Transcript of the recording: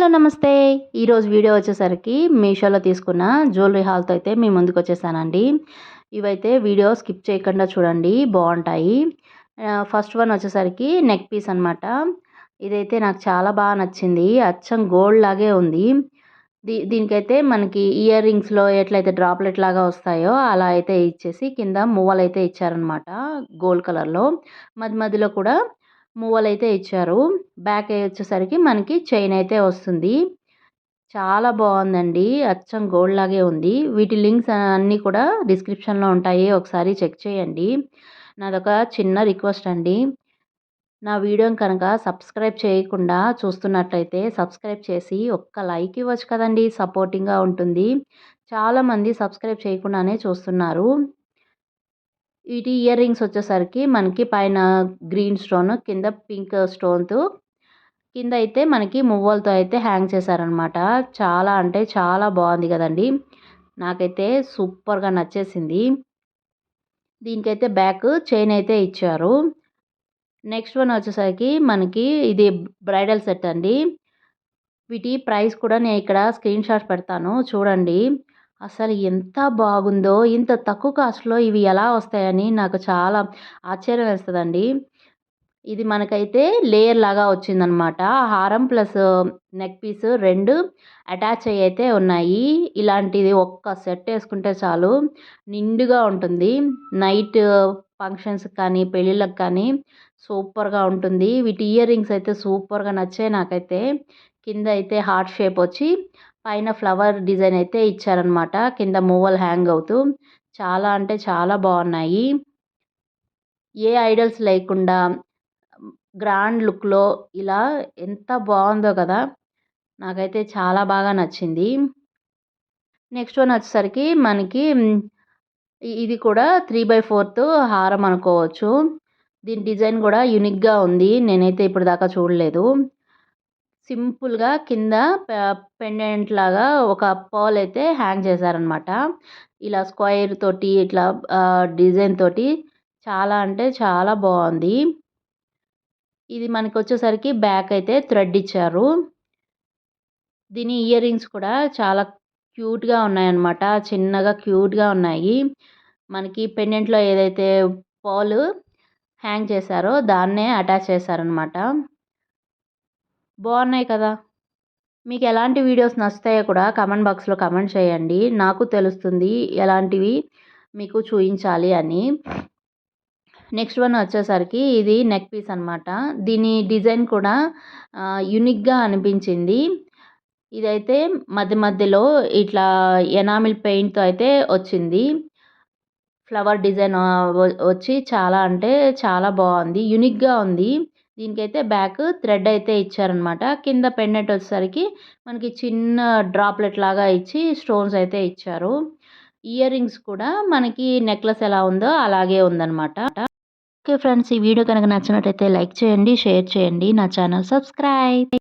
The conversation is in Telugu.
హలో నమస్తే. ఈరోజు వీడియో వచ్చేసరికి మీషోలో తీసుకున్న జ్యువెలరీ హాల్తో అయితే మీ ముందుకు వచ్చేసానండి. ఇవైతే వీడియో స్కిప్ చేయకుండా చూడండి, బాగుంటాయి. ఫస్ట్ వన్ వచ్చేసరికి నెక్ పీస్ అనమాట. ఇదైతే నాకు చాలా బాగా నచ్చింది. అచ్చం గోల్డ్ లాగే ఉంది. దీనికైతే మనకి ఇయర్ రింగ్స్లో ఎట్లయితే డ్రాప్లెట్ లాగా వస్తాయో అలా అయితే ఇచ్చేసి కింద మువ్వలు అయితే ఇచ్చారనమాట గోల్డ్ కలర్లో. మధ్య మధ్యలో కూడా మువ్వలైతే ఇచ్చారు. బ్యాక్ వచ్చేసరికి మనకి చైన్ అయితే వస్తుంది. చాలా బాగుందండి. అచ్చం గోల్డ్ లాగే ఉంది. వీటి లింక్స్ అన్నీ కూడా డిస్క్రిప్షన్లో ఉంటాయి, ఒకసారి చెక్ చేయండి. నాదొక చిన్న రిక్వెస్ట్ అండి, నా వీడియోని కనుక సబ్స్క్రైబ్ చేయకుండా చూస్తున్నట్లయితే సబ్స్క్రైబ్ చేసి ఒక్క లైక్ ఇవ్వచ్చు కదండి, సపోర్టింగ్గా ఉంటుంది. చాలామంది సబ్స్క్రైబ్ చేయకుండానే చూస్తున్నారు. వీటి ఇయర్ రింగ్స్ వచ్చేసరికి మనకి పైన గ్రీన్ స్టోన్, కింద పింక్ స్టోన్తో, కింద అయితే మనకి మువ్వలతో అయితే హ్యాంగ్ చేశారనమాట. చాలా అంటే చాలా బాగుంది కదండి. నాకైతే సూపర్గా నచ్చేసింది. దీనికైతే బ్యాక్ చైన్ అయితే ఇచ్చారు. నెక్స్ట్ వన్ వచ్చేసరికి మనకి ఇది బ్రైడల్ సెట్ అండి. వీటి ప్రైస్ కూడా నేను ఇక్కడ స్క్రీన్ షాట్ పెడతాను చూడండి. అసలు ఎంత బాగుందో, ఇంత తక్కువ కాస్ట్లో ఇవి ఎలా వస్తాయని నాకు చాలా ఆశ్చర్యం వేస్తుందండి. ఇది మనకైతే లేయర్ లాగా వచ్చిందనమాట. హారం ప్లస్ నెక్ పీస్ 2 అటాచ్ అయ్యి అయితే ఉన్నాయి. ఇలాంటిది ఒక్క సెట్ వేసుకుంటే చాలు, నిండుగా ఉంటుంది. నైట్ ఫంక్షన్స్ కానీ పెళ్ళిళ్ళకి కానీ సూపర్గా ఉంటుంది. వీటి ఇయర్ రింగ్స్ అయితే సూపర్గా నచ్చాయి నాకైతే. కింద అయితే హార్ట్ షేప్ వచ్చి పైన ఫ్లవర్ డిజైన్ అయితే ఇచ్చారనమాట, కింద మూవల్ హ్యాంగ్ అవుతూ. చాలా అంటే చాలా బాగున్నాయి. ఏ ఐడల్స్ లేకుండా గ్రాండ్ లుక్లో ఇలా ఎంత బాగుందో కదా, నాకైతే చాలా బాగా నచ్చింది. నెక్స్ట్ వన్ వచ్చేసరికి మనకి ఇది కూడా 3/4 హారం అనుకోవచ్చు. దీని డిజైన్ కూడా యూనిక్గా ఉంది, నేనైతే ఇప్పుడు దాకా చూడలేదు. సింపుల్గా కింద పెండెంట్ లాగా ఒక పర్ల్ అయితే హ్యాంగ్ చేశారనమాట. ఇలా స్క్వేర్ తోటి ఇట్లా డిజైన్ తోటి చాలా అంటే చాలా బాగుంది. ఇది మనకి వచ్చేసరికి బ్యాక్ అయితే థ్రెడ్ ఇచ్చారు. దీని ఇయర్ రింగ్స్ కూడా చాలా క్యూట్గా ఉన్నాయన్నమాట, చిన్నగా క్యూట్గా ఉన్నాయి. మనకి పెండెంట్లో ఏదైతే పర్ల్ హ్యాంగ్ చేశారో దాన్నే అటాచ్ చేశారనమాట. బాగున్నాయి కదా. మీకు ఎలాంటి వీడియోస్ నచ్చుతాయో కూడా కామెంట్ బాక్స్లో కామెంట్ చేయండి, నాకు తెలుస్తుంది ఎలాంటివి మీకు చూపించాలి అని. నెక్స్ట్ వన్ వచ్చేసరికి ఇది నెక్ పీస్ అనమాట. దీని డిజైన్ కూడా యూనిక్గా అనిపించింది. ఇదైతే మధ్య మధ్యలో ఇట్లా ఎనామిల్ పెయింట్తో అయితే వచ్చింది. ఫ్లవర్ డిజైన్ వచ్చి చాలా అంటే చాలా బాగుంది, యూనిక్గా ఉంది. దీనికైతే బ్యాక్ థ్రెడ్ అయితే ఇచ్చారనమాట. కింద పెండెంట్ వచ్చేసరికి మనకి చిన్న డ్రాప్లెట్ లాగా ఇచ్చి స్టోన్స్ అయితే ఇచ్చారు. ఇయర్ రింగ్స్ కూడా మనకి నెక్లెస్ ఎలా ఉందో అలాగే ఉందన్నమాట. ఓకే ఫ్రెండ్స్, ఈ వీడియో కనుక నచ్చినట్టయితే లైక్ చేయండి, షేర్ చేయండి, నా ఛానల్ సబ్స్క్రైబ్.